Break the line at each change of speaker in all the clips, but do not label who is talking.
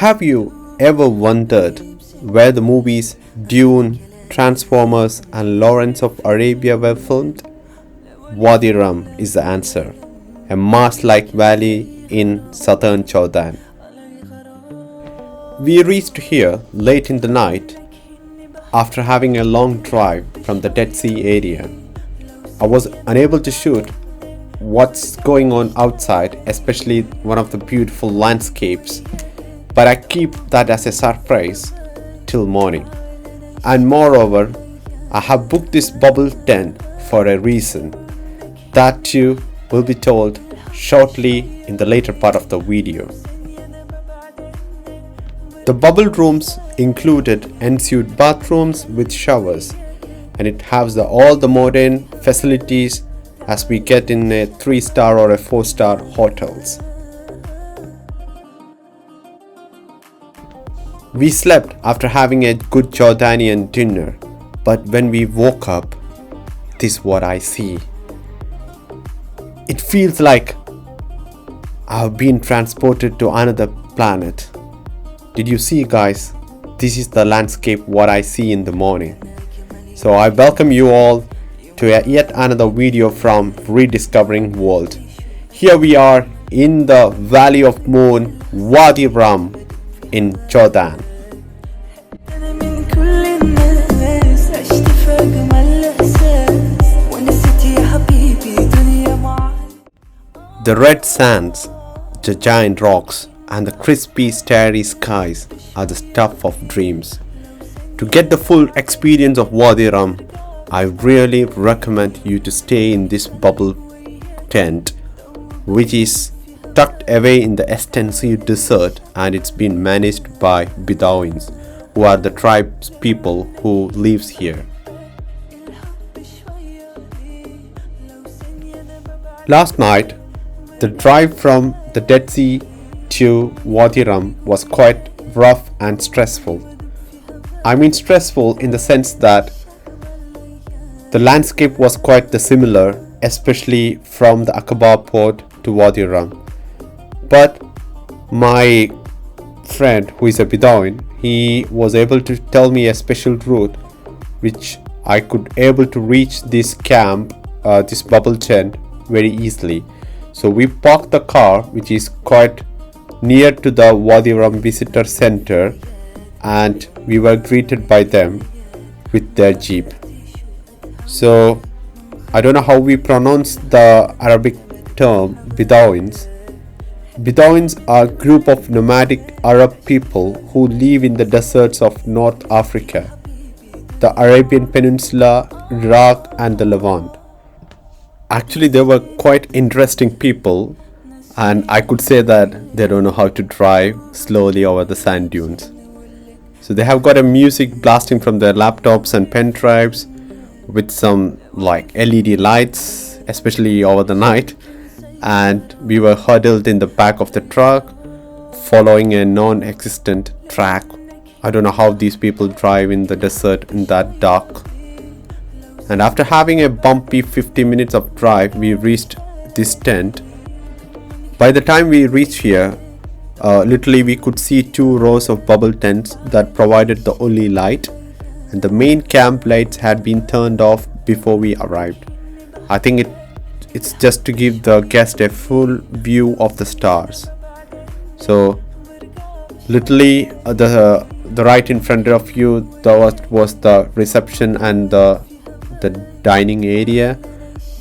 Have you ever wondered where the movies Dune, Transformers, and Lawrence of Arabia were filmed? Wadi Rum is the answer, a marsh-like valley in southern Jordan. We reached here late in the night after having a long drive from the Dead Sea area. I was unable to shoot what's going on outside, especially one of the beautiful landscapes, but I keep that as a surprise till morning. And moreover, I have booked this bubble tent for a reason. That too will be told shortly in the later part of the video. The bubble rooms included ensuite bathrooms with showers, and it has all the modern facilities as we get in a 3-star or a 4-star hotels. We slept after having a good Jordanian dinner, but when we woke up, this is what I see. It feels like I've been transported to another planet. Did you see, guys? This is the landscape what I see in the morning. So I welcome you all to yet another video from Rediscovering World. Here we are in the Valley of Moon, Wadi Rum in Jordan. The red sands, the giant rocks, and the crispy starry skies are the stuff of dreams. To get the full experience of Wadi Rum, I really recommend you to stay in this bubble tent, which is tucked away in the extensive desert, and it's been managed by Bedouins, who are the tribes people who lives here. Last night, the drive from the Dead Sea to Wadi Rum was quite rough and stressful. I mean stressful in the sense that the landscape was quite similar, especially from the Aqaba port to Wadi Rum. But my friend, who is a Bedouin, he was able to tell me a special route which I could able to reach this camp, this bubble tent very easily. So we parked the car, which is quite near to the Wadi Rum Visitor Center, and we were greeted by them with their jeep. So I don't know how we pronounce the Arabic term Bedouins. Bedouins are a group of nomadic Arab people who live in the deserts of North Africa, the Arabian Peninsula, Iraq, and the Levant. Actually, they were quite interesting people, and I could say that they don't know how to drive slowly over the sand dunes. So they have got a music blasting from their laptops and pen drives with some like LED lights, especially over the night, and we were huddled in the back of the truck following a non-existent track. I don't know how these people drive in the desert in that dark. And after having a bumpy 50 minutes of drive, we reached this tent. By the time we reached here, literally we could see 2 rows of bubble tents that provided the only light, and the main camp lights had been turned off before we arrived. I think it's just to give the guest a full view of the stars. So literally the right in front of you was the reception and the dining area,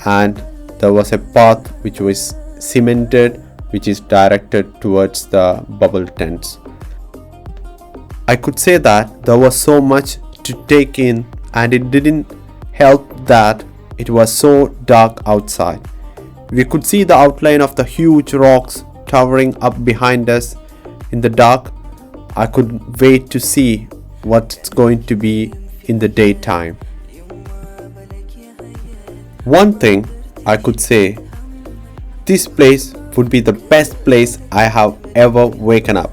and there was a path which was cemented, which is directed towards the bubble tents. I could say that there was so much to take in, and it didn't help that it was so dark outside. We could see the outline of the huge rocks towering up behind us in the dark. I could wait to see what's going to be in the daytime. One thing I could say, this place would be the best place I have ever waken up.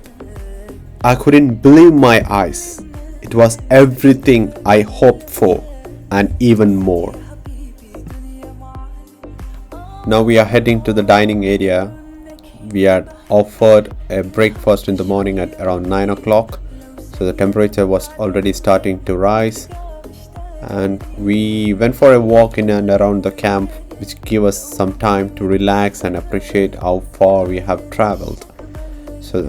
I couldn't believe my eyes. It was everything I hoped for and even more. Now we are heading to the dining area. we had offered a breakfast in the morning at around 9 o'clock. So the temperature was already starting to rise, and we went for a walk in and around the camp, which gave us some time to relax and appreciate how far we have traveled. So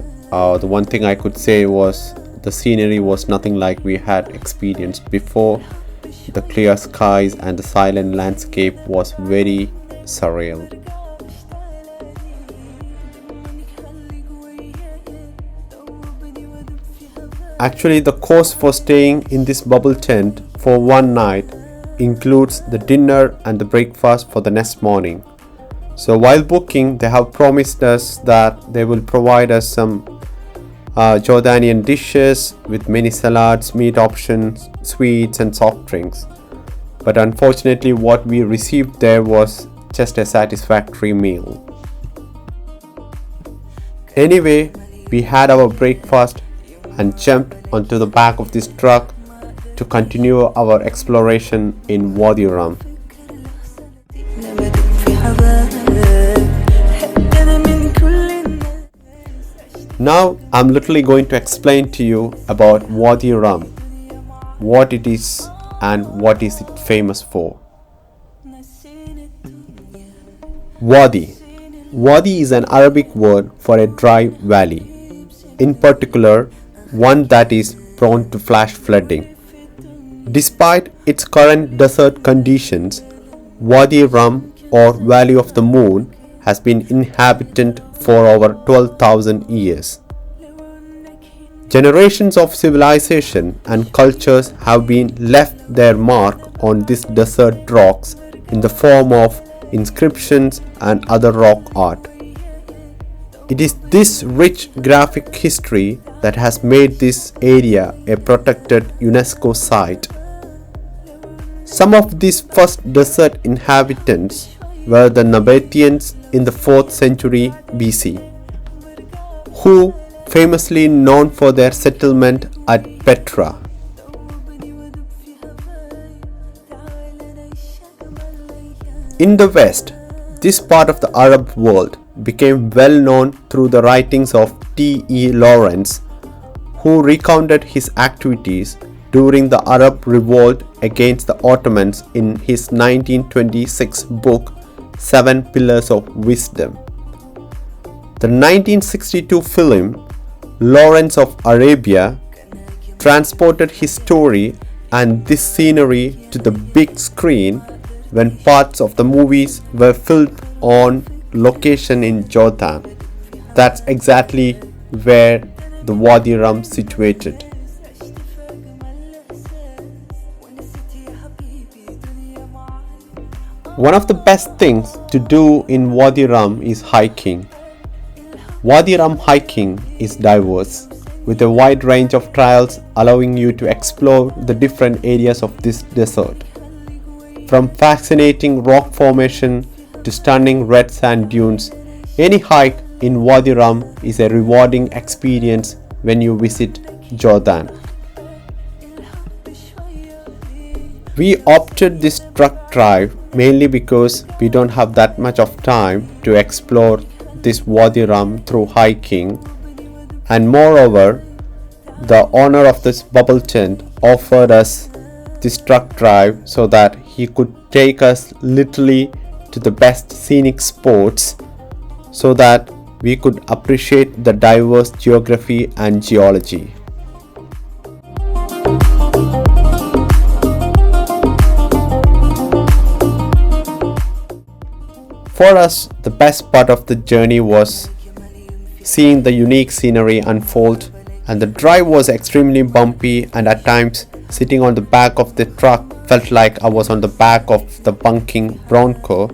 the one thing I could say was the scenery was nothing like we had experienced before. The clear skies and the silent landscape was very surreal. Actually, the cost for staying in this bubble tent for one night includes the dinner and the breakfast for the next morning. So while booking, they have promised us that they will provide us some Jordanian dishes with many salads, meat options, sweets and soft drinks. But unfortunately, what we received there was just a satisfactory meal. Anyway, we had our breakfast and jumped onto the back of this truck to continue our exploration in Wadi Rum. Now I'm literally going to explain to you about Wadi Rum, what it is and what is it famous for. Wadi. Wadi is an Arabic word for a dry valley, in particular one that is prone to flash flooding. Despite its current desert conditions, Wadi Rum or Valley of the Moon has been inhabited for over 12,000 years. Generations of civilization and cultures have been left their mark on these desert rocks in the form of inscriptions and other rock art. It is this rich graphic history that has made this area a protected UNESCO site. Some of these first desert inhabitants were the Nabateans in the 4th century BC, who famously known for their settlement at Petra. In the West, this part of the Arab world became well known through the writings of T.E. Lawrence, who recounted his activities during the Arab revolt against the Ottomans in his 1926 book, Seven Pillars of Wisdom. The 1962 film, Lawrence of Arabia, transported his story and this scenery to the big screen when parts of the movies were filmed on location in Jordan. That's exactly where the Wadi Rum situated. One of the best things to do in Wadi Rum is hiking. Wadi Rum hiking is diverse, with a wide range of trails allowing you to explore the different areas of this desert. From fascinating rock formation to stunning red sand dunes, any hike in Wadi Rum is a rewarding experience when you visit Jordan. We opted this truck drive mainly because we don't have that much of time to explore this Wadi Rum through hiking, and moreover, the owner of this bubble tent offered us this truck drive so that he could take us literally to the best scenic spots so that we could appreciate the diverse geography and geology. For us, the best part of the journey was seeing the unique scenery unfold, and the drive was extremely bumpy, and at times sitting on the back of the truck felt like I was on the back of the bunking Bronco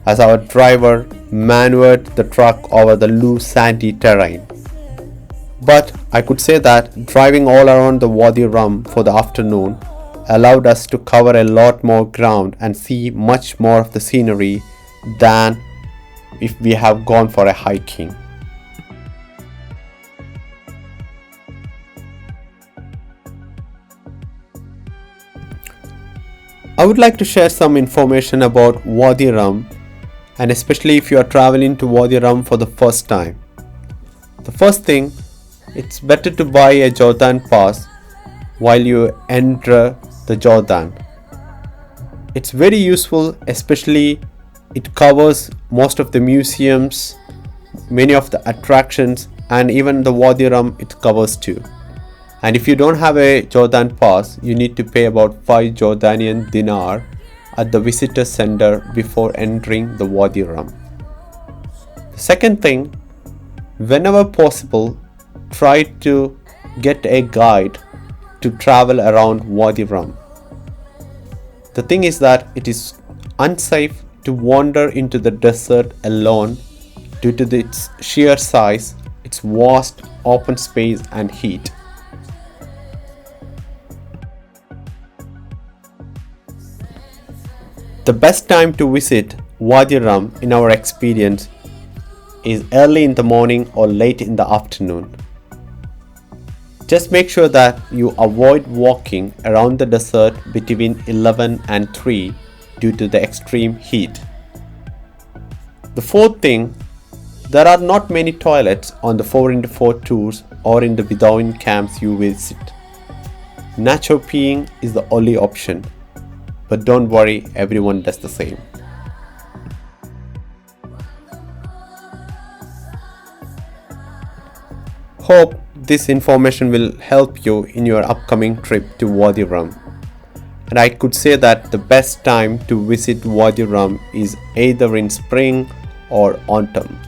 as our driver maneuvered the truck over the loose sandy terrain. But I could say that driving all around the Wadi Rum for the afternoon allowed us to cover a lot more ground and see much more of the scenery than if we have gone for a hiking. I would like to share some information about Wadi Rum and especially if you are traveling to Wadi Rum for the first time. The first thing, it's better to buy a Jordan pass while you enter the Jordan. It's very useful, especially it covers most of the museums, many of the attractions, and even the Wadi Rum it covers too. And if you don't have a Jordan pass, you need to pay about 5 Jordanian dinar at the visitor center before entering the Wadi Rum. The second thing, whenever possible, try to get a guide to travel around Wadi Rum. The thing is that it is unsafe to wander into the desert alone due to its sheer size, its vast open space and heat. The best time to visit Wadi Rum in our experience is early in the morning or late in the afternoon. Just make sure that you avoid walking around the desert between 11 and 3 due to the extreme heat. The fourth thing, there are not many toilets on the 4x4 tours or in the Bedouin camps you visit. Natural peeing is the only option, but don't worry, everyone does the same. Hope this information will help you in your upcoming trip to Wadi Rum. And I could say that the best time to visit Wadi Rum is either in spring or autumn.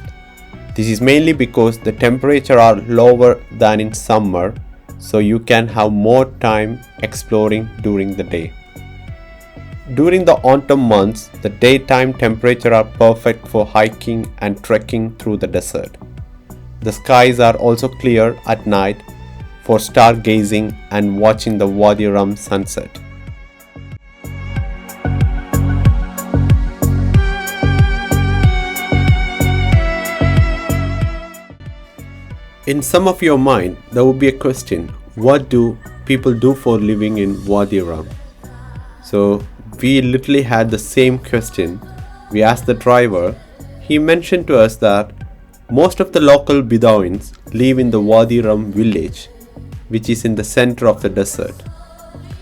This is mainly because the temperatures are lower than in summer, so you can have more time exploring during the day. During the autumn months, the daytime temperatures are perfect for hiking and trekking through the desert. The skies are also clear at night for stargazing and watching the Wadi Rum sunset. In some of your mind, there will be a question, what do people do for living in Wadi Rum? So we literally had the same question. We asked the driver. He mentioned to us that most of the local Bedouins live in the Wadi Rum village, which is in the center of the desert.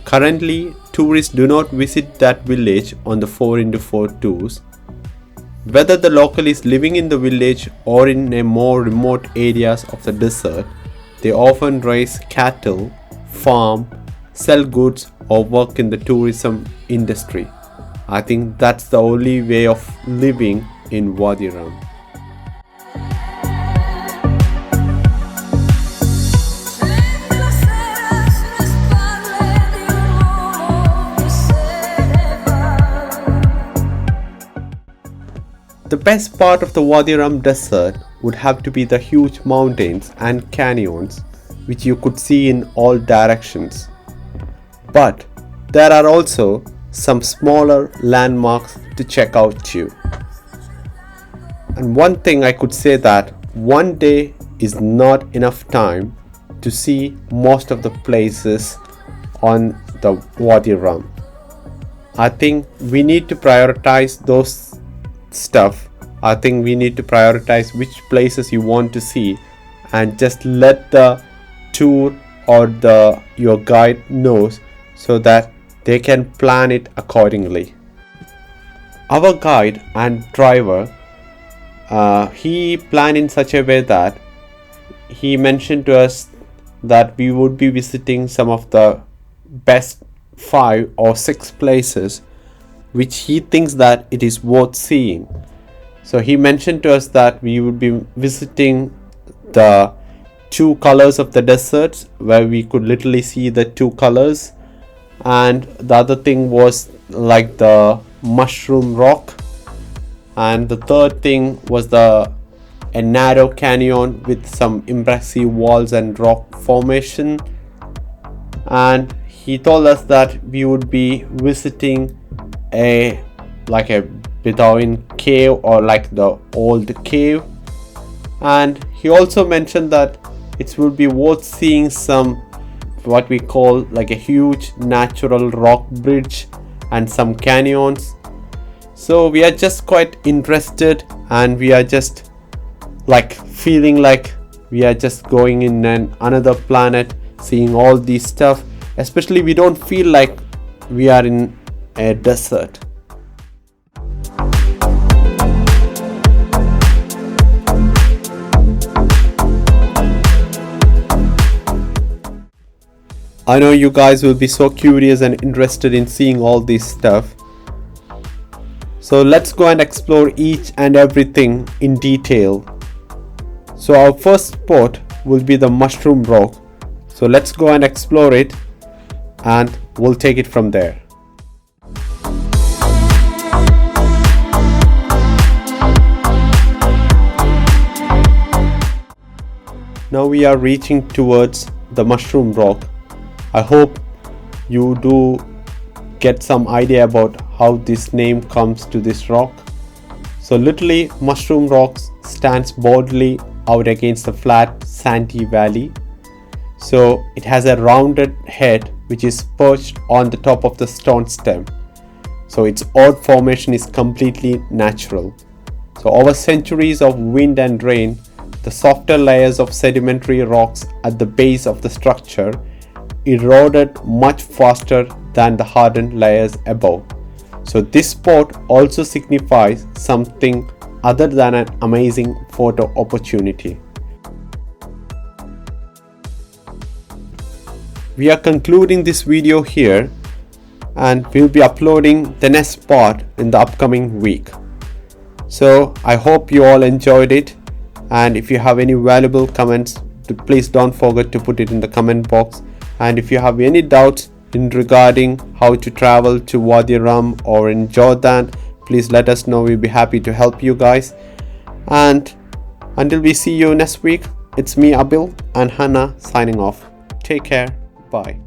Currently, tourists do not visit that village on the 4x4 tours. Whether the local is living in the village or in a more remote areas of the desert, they often raise cattle, farm, sell goods or work in the tourism industry. I think that's the only way of living in Wadi Rum. The best part of the Wadi Rum desert would have to be the huge mountains and canyons which you could see in all directions. But there are also some smaller landmarks to check out too. And one thing I could say that one day is not enough time to see most of the places on the Wadi Rum. I think we need to prioritize those stuff. I think we need to prioritize which places you want to see and just let the tour or your guide knows so that they can plan it accordingly. Our guide and driver, he planned in such a way that he mentioned to us that we would be visiting some of the best 5 or 6 places which he thinks that it is worth seeing. So he mentioned to us that we would be visiting the 2 colors of the deserts, where we could literally see the 2 colors, and the other thing was like the mushroom rock, and the third thing was a narrow canyon with some impressive walls and rock formation. And he told us that we would be visiting a Bedouin cave or like the old cave, and he also mentioned that it would be worth seeing some what we call like a huge natural rock bridge and some canyons. So we are just quite interested, and we are just like feeling like we are just going in another planet, seeing all these stuff. Especially we don't feel like we are in a desert. I know you guys will be so curious and interested in seeing all this stuff. So let's go and explore each and everything in detail. So our first spot will be the Mushroom Rock. So let's go and explore it, and we'll take it from there. Now we are reaching towards the Mushroom Rock. I hope you do get some idea about how this name comes to this rock. So literally, Mushroom Rock stands boldly out against the flat sandy valley. So it has a rounded head which is perched on the top of the stone stem. So its odd formation is completely natural. So over centuries of wind and rain, the softer layers of sedimentary rocks at the base of the structure eroded much faster than the hardened layers above. So this spot also signifies something other than an amazing photo opportunity. We are concluding this video here, and we'll be uploading the next part in the upcoming week. So I hope you all enjoyed it, and if you have any valuable comments, please don't forget to put it in the comment box. And if you have any doubts in regarding how to travel to Wadi Rum or in Jordan, please let us know. We'll be happy to help you guys. And until we see you next week, it's me, Abil, and Hannah signing off. Take care. Bye.